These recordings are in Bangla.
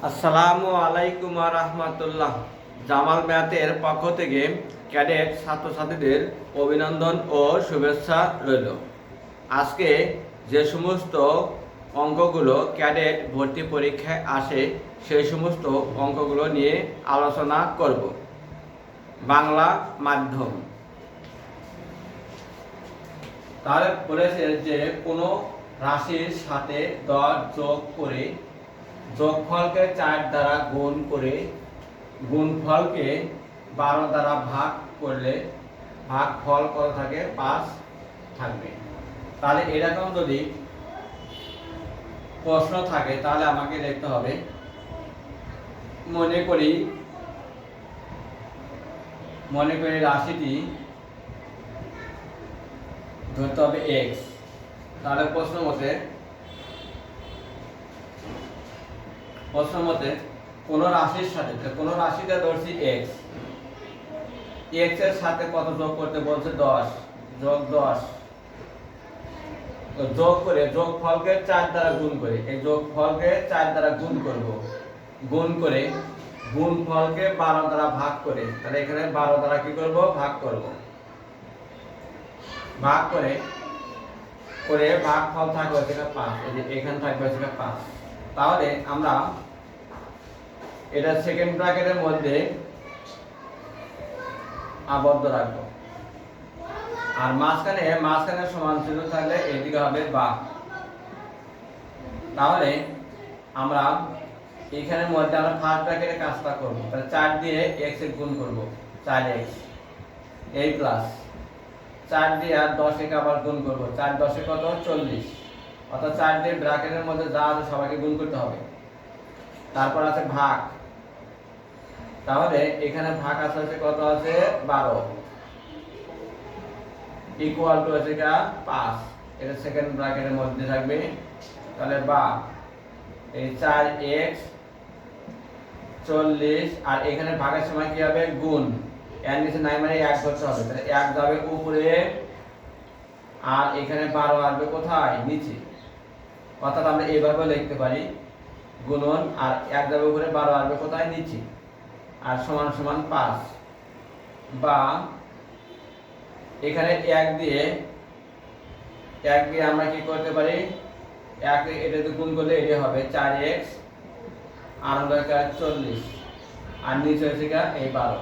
আসসালামু আলাইকুম রাহমাতুল্লাহ। জামাল ম্যাথের পক্ষ থেকে ক্যাডেট ছাত্রছাত্রীদের অভিনন্দন ও শুভেচ্ছা রইল। আজকে যে সমস্ত অঙ্কগুলো ক্যাডেট ভর্তি পরীক্ষায় আসে সেই সমস্ত অঙ্কগুলো নিয়ে আলোচনা করব। বাংলা মাধ্যম। তাহলে বলেছে যে কোনো রাশির সাথে 10 যোগ করে যোগফলকে 4 দ্বারা গুণ করে গুণফলকে 12 দ্বারা ভাগ করলে ভাগফল কত থাকে? 5 থাকবে। তাহলে এরকম যদি প্রশ্ন থাকে তাহলে আমাকে লিখতে হবে, মনে করি রাশিটি ধরতে হবে x। তাহলে প্রশ্ন মতে কোন রাশির সাথে, কোন রাশিতে ধরছি x এর সাথে কত যোগ করতে বলছে? 10 যোগ 10 যোগ করে যোগফলকে 4 দ্বারা গুণ করে, এই যোগফলকে 4 দ্বারা গুণ করব, গুণ করে গুণফলকে 12 দ্বারা ভাগ করে, তাহলে এখানে 12 দ্বারা কি করব? ভাগ করব। ভাগ করে ভাগফল থাকবে হচ্ছে 5, এই যে এখানে থাকবে হচ্ছে 5। তাহলে আমরা এটা সেকেন্ড ব্র্যাকেটের মধ্যে আবদ্ধ রাখবো, আর মাঝখানে সমান চিহ্ন থাকলে এদিকে হবে বা। তাহলে আমরা এখানের মধ্যে আমরা ফার্স্ট ব্র্যাকেটে কাজটা করব, তাহলে 4 দিয়ে x এর গুণ করব, 4x এই প্লাস 4 দিয়ে আর 10 এর আবার গুণ করব, 4 10 এ কত? 40। অর্থাৎ 4 দিয়ে ব্র্যাকেটের মধ্যে যা আছে সবাইকে গুণ করতে হবে। তারপর আছে ভাগ, তাহলে এখানে ভাগ আছে কত? আছে 12 ইকুয়াল টু আছে 5, এটা সেকেন্ড ব্র্যাকেটের মধ্যে থাকবে। তাহলে বা এই 4x 40, আর এখানে ভাগের সময় কি হবে? গুণ, এর নিচে নাই মানে 1 করতে হবে, তাহলে 1 যাবে উপরে আর এখানে 12 আসবে কোথায়? নিচে। অর্থাৎ আমরা এইভাবে লিখতে পারি, গুণন আর 1 যাবে উপরে, 12 আসবে কোথায়? নিচে, আর সমান সমান 5। বা এখানে 1 দিয়ে আমরা কি করতে পারি? 1 এটাতে গুণ করলে এটা হবে 4x আর 40, আর নিচে হচ্ছে এই 12।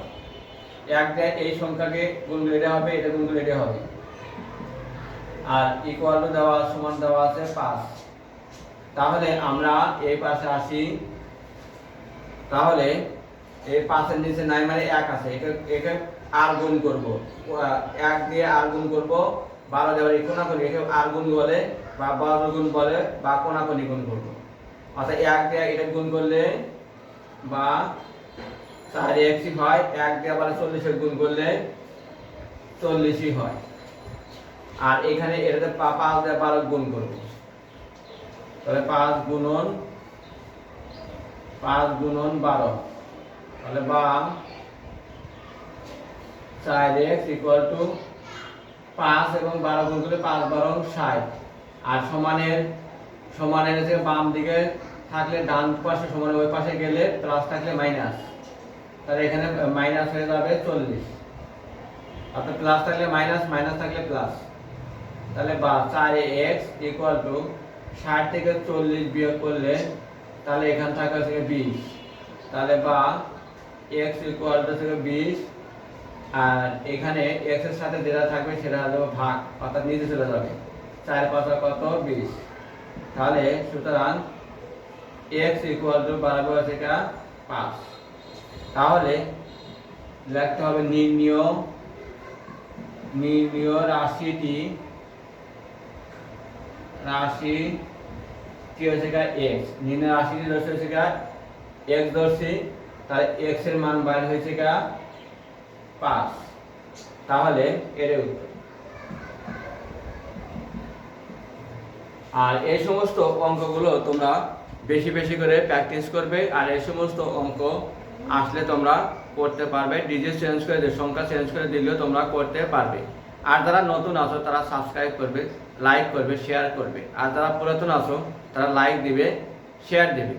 1 দিয়ে এই সংখ্যাকে গুণ করলে এটা হবে, এটা গুণ করলে এটা হবে, আর ইকুয়াল টু দেওয়া সমান দেওয়া আছে 5। তাহলে আমরা এই পাশে আসি, তাহলে এই 5 এর নিচে নাই মানে 1 আছে, একে আর গুণ করব, 1 দিয়ে আর গুণ করব, 12 দেওয়ার কোণাকুণি, একে আর গুণ বলে বা বর্গগুণ বলে বা কোণাকুণি গুণ করব। অর্থাৎ 1 দিয়ে এটা গুণ করলে বা 4x হয়, 1 দিয়ে আবার 40 এর গুণ করলে 40ই হয়, আর এখানে এটাতে 5 দিয়ে 12 গুণ করব, তাহলে 5 গুণন 12, তাহলে বা 4x ইকুয়াল টু 5 এবং 12 গুণ করলে 5 12 60, আর সমানের যে বাম দিকে থাকলে ডান পাশে সমানের ওই পাশে গেলে প্লাস থাকলে মাইনাস, তাহলে এখানে মাইনাস হয়ে যাবে 40। অর্থাৎ প্লাস থাকলে মাইনাস, মাইনাস থাকলে প্লাস, তাহলে বা 4x ইকুয়াল টু 60 থেকে 40 বিয়োগ করলে তাহলে এখানে থাকবে 20, তাহলে বা x ইকুয়াল টু 20, আর এখানে x এর সাথে যেটা থাকবে সেটা হবে ভাগ, অর্থাৎ নিচে চলে যাবে, 4 5 কত? 20। তাহলে সুতরাং x ইকুয়াল টু বাড়াবো আছে 5। তাহলে লিখতে হবে নির্ণীয় রাশি কি হচ্ছে x। নির্ণয় রাশিটি হচ্ছে x ধরছি, তাহলে x এর মান বাইর হয়েছে 5। তাহলে এর উত্তর। আর এই সমস্ত অঙ্কগুলো তোমরা বেশি বেশি করে প্র্যাকটিস করবে, আর এই সমস্ত অঙ্ক আসলে তোমরা করতে পারবে। ডিজিট চেঞ্জ করে সংখ্যা চেঞ্জ করে দিলেও তোমরা করতে পারবে। আর যারা নতুন আছো তারা সাবস্ক্রাইব করবে, লাইক করবে, শেয়ার করবে, আর যারা পুরাতন আছো তারা লাইক দিবে, শেয়ার দিবে।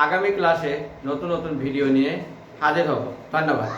আগামী ক্লাসে নতুন নতুন ভিডিও নিয়ে হাজির হব। ধন্যবাদ।